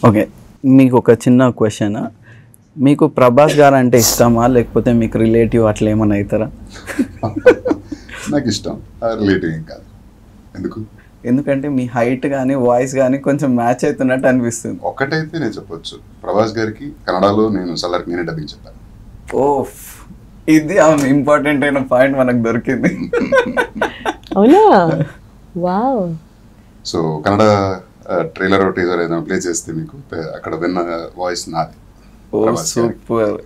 Okay, మీకు ఒక చిన్న క్వశ్చన్. మీకు ప్రభాస్ గారు అంటే ఇష్టమా, లేకపోతే మీకు రిలేటివ్ అట్లా ఏమన్నా అవుతారా? నాకు ఇష్టం, రిలేటివ్ ఏం కాదు. ఎందుకు? ఎందుకంటే మీ హైట్ కానీ వాయిస్ కానీ కొంచెం మ్యాచ్ అవుతున్నట్టు అనిపిస్తుంది. ఒక్కటైతే నేను చెప్పొచ్చు, ప్రభాస్ గారికి కన్నడలో నేను సలార్కి నేనే డబ్బింగ్ చెప్పాను. ఓ, ఇది ఇంపార్టెంట్ అయిన పాయింట్ మనకు దొరికింది. అవునా? Wow. So Kannada trailer teaser ఏదైనా ప్లే చేస్తే మీకు అక్కడ విన్న వాయిస్ నాది. ఓ సూపర్.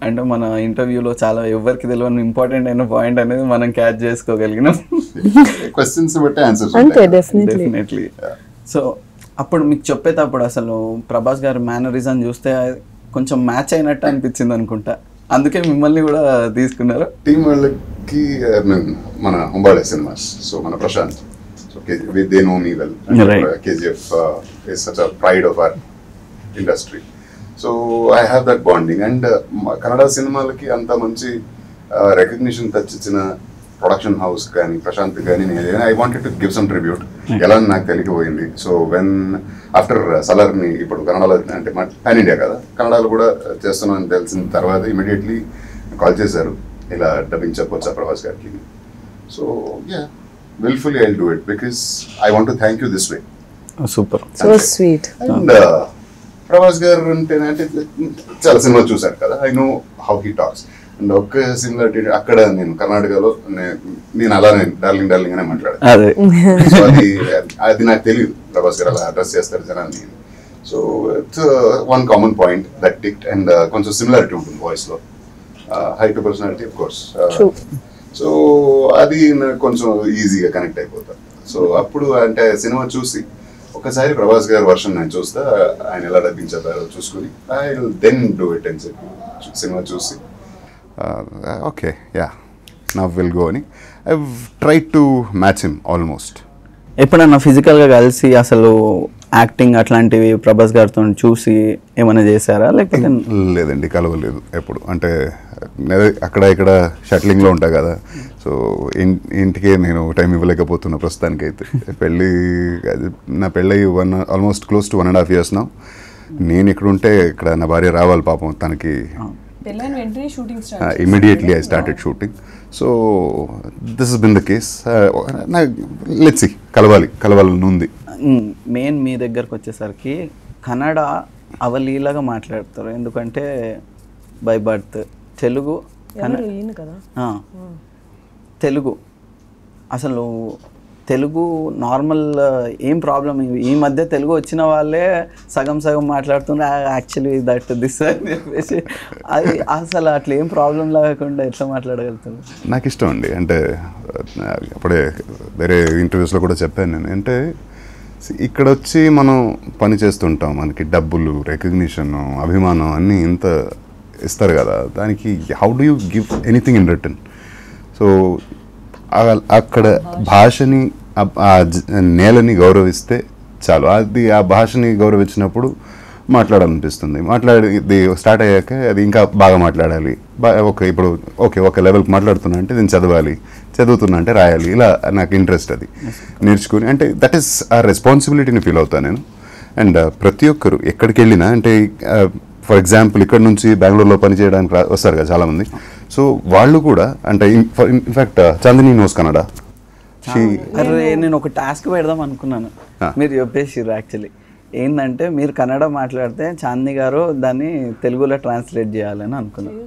అంటే మన ఇంటర్వ్యూలో చాలా ఎవరికి తెలియని ఇంపార్టెంట్ అయిన పాయింట్ అనేది మనం క్యాచ్ చేసుకోగలిగినాం. క్వశ్చన్స్ బట్టి ఆన్సర్స్ అంతే, డెఫినెట్లీ. సో అప్పుడు మీకు చెప్పేటప్పుడు అసలు ప్రభాస్ గారి మేనరిజం చూస్తే కొంచెం మ్యాచ్ అయినట్టు అనిపించింది అనుకుంటా, అందుకే మిమ్మల్ని కూడా తీసుకున్నారు. టీం వాళ్ళకి మన హుంబాళే సినిమాస్, సో మన Prashanth, so they know me well. KGF is such a pride of our industry. So I have that bonding. And Kannada సినిమాలకి అంత మంచి రికగ్నిషన్ తెచ్చిన ప్రొడక్షన్ హౌస్ కానీ ప్రశాంత్ కానీ నేను I wanted to give some tribute. ఎలా నాకు తెలియకపోయింది. సో వెన్ ఆఫ్టర్ సలార్ని ఇప్పుడు కన్నడలో అంటే పాన్ ఇండియా కదా, కన్నడలో కూడా చేస్తున్నానని తెలిసిన తర్వాత ఇమీడియట్లీ కాల్ చేశారు, ఇలా డబ్బింగ్ చెప్పొచ్చా ప్రభాస్ గారికి. So yeah, wilfully I will do it because I want to thank you this way. Super, so sweet. And Prabhas గారు అంటే చాలా సినిమాలు చూశారు కదా, I know how he talks. And ఒక్క సిమిలారిటీ అక్కడ నేను కర్ణాటకలో నేను అలానే డార్లింగ్ డార్లింగ్ అనే మాట్లాడాను. సో అది నాకు తెలియదు ప్రభాస్ గారు అలా అడ్రస్ చేస్తారు జనాన్ని. So it's one common point that ticked. And కొంచెం సిమిలారిటీ ఉంటుంది వాయిస్లో, high to personality of course. So అది నాకు కొంచెం ఈజీగా కనెక్ట్ అయిపోతాను. సో అప్పుడు అంటే సినిమా చూసి ఒకసారి ప్రభాస్ గారి వర్షన్ నేను చూస్తా, ఆయన ఎలా డబ్బించారో చూసుకుని I will then do it అని చెప్పి సినిమా చూసి okay yeah now will go అని I try to match him almost. ఎప్పుడన్నా ఫిజికల్గా కలిసి అసలు యాక్టింగ్ అట్లాంటివి ప్రభాస్ గారితో చూసి ఏమైనా చేశారా? లేకపోతే లేదండి, కలవలేదు ఎప్పుడు. అంటే అక్కడ ఇక్కడ షట్లింగ్లో ఉంటా కదా, సో ఇంటికే నేను టైం ఇవ్వలేకపోతున్నా ప్రస్తుతానికైతే. నా పెళ్ళి ఆల్మోస్ట్ క్లోజ్ టు 1.5 years నా. నేను ఇక్కడ ఉంటే ఇక్కడ నా భార్య రావాలి పాపం తనకి. Immediately I started shooting. So this has been the case. Let's see, కలవాలని ఉంది. మెయిన్ మీ దగ్గరకు వచ్చేసరికి కన్నడ అవలీలగా మాట్లాడతారు, ఎందుకంటే బై బర్త్ తెలుగు తెలుగు అసలు తెలుగు నార్మల్ ఏం ప్రాబ్లం. ఈ మధ్య తెలుగు వచ్చిన వాళ్ళే సగం సగం మాట్లాడుతున్నారు యాక్చువల్లీ దట్ దిస్ అని చెప్పేసి. అది అసలు అట్లా ఏం ప్రాబ్లం లేకుండా ఎట్లా మాట్లాడగలుగుతారు? నాకు ఇష్టం అండి. అంటే అప్పుడే వేరే ఇంటర్వ్యూస్లో కూడా చెప్పాను నేను. అంటే ఇక్కడ వచ్చి మనం పని చేస్తుంటాం, మనకి డబ్బులు, రికగ్నిషన్, అభిమానం అన్నీ ఇంత ఇస్తారు కదా, దానికి how do you give anything in return? So అక్కడ భాషని, నేలని గౌరవిస్తే చాలు. అది ఆ భాషని గౌరవించినప్పుడు మాట్లాడాలనిపిస్తుంది. మాట్లాడి స్టార్ట్ అయ్యాక అది ఇంకా బాగా మాట్లాడాలి. ఇప్పుడు ఒక లెవెల్కి మాట్లాడుతున్నా అంటే నేను చదువుతున్నా అంటే రాయాలి. ఇలా నాకు ఇంట్రెస్ట్, అది నేర్చుకుని. అంటే దట్ ఈస్ ఆ రెస్పాన్సిబిలిటీని ఫీల్ అవుతాను నేను. అండ్ ప్రతి ఒక్కరు ఎక్కడికి వెళ్ళినా, అంటే ఫర్ ఎగ్జాంపుల్ ఇక్కడ నుంచి బెంగళూరులో పనిచేయడానికి వస్తారు కదా చాలామంది. సో వాళ్ళు కూడా అంటే ఇన్ఫ్యాక్ట్ చాందిని నోస్ కన్నడ. అరే నేను ఒక టాస్క్ పెడదాం అనుకున్నాను, మీరు చెప్పేసిర్రు. యాక్చువల్లీ ఏంటంటే మీరు కన్నడ మాట్లాడితే చాందిని గారు దాన్ని తెలుగులో ట్రాన్స్లేట్ చేయాలని అనుకున్నాను.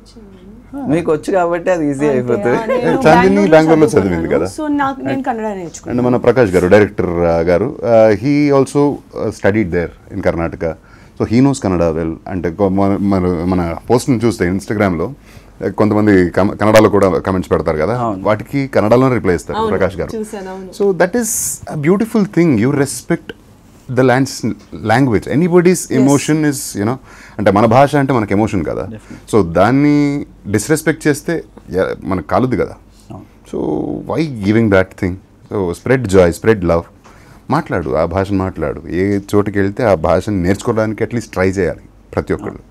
మీకు వచ్చు కాబట్టి అది ఈజీ అయిపోతుంది. చాందిని బెంగళూరులో చదివింది కదా. అండ్ మన Prakash garu, director garu, he also studied there in Karnataka. So he knows Kannada well. అంటే మన పోస్ట్ని చూస్తే ఇన్స్టాగ్రామ్లో కొంతమంది కన్నడలో కూడా కమెంట్స్ పెడతారు కదా, వాటికి కన్నడలోనే రిప్లై ఇస్తారు ప్రకాష్ గారు. So that is a beautiful thing. You respect the language. Anybody's emotion is you know, అంటే మన భాష అంటే మనకి ఎమోషన్ కదా. సో దాన్ని డిస్రెస్పెక్ట్ చేస్తే మనకు కాలుద్ది కదా. So why giving that thing? So spread joy, spread love. మాట్లాడు, ఆ భాషను మాట్లాడు. ఏ చోటుకి వెళ్తే ఆ భాషను నేర్చుకోవడానికి అట్లీస్ట్ ట్రై చేయాలి ప్రతి ఒక్కళ్ళు.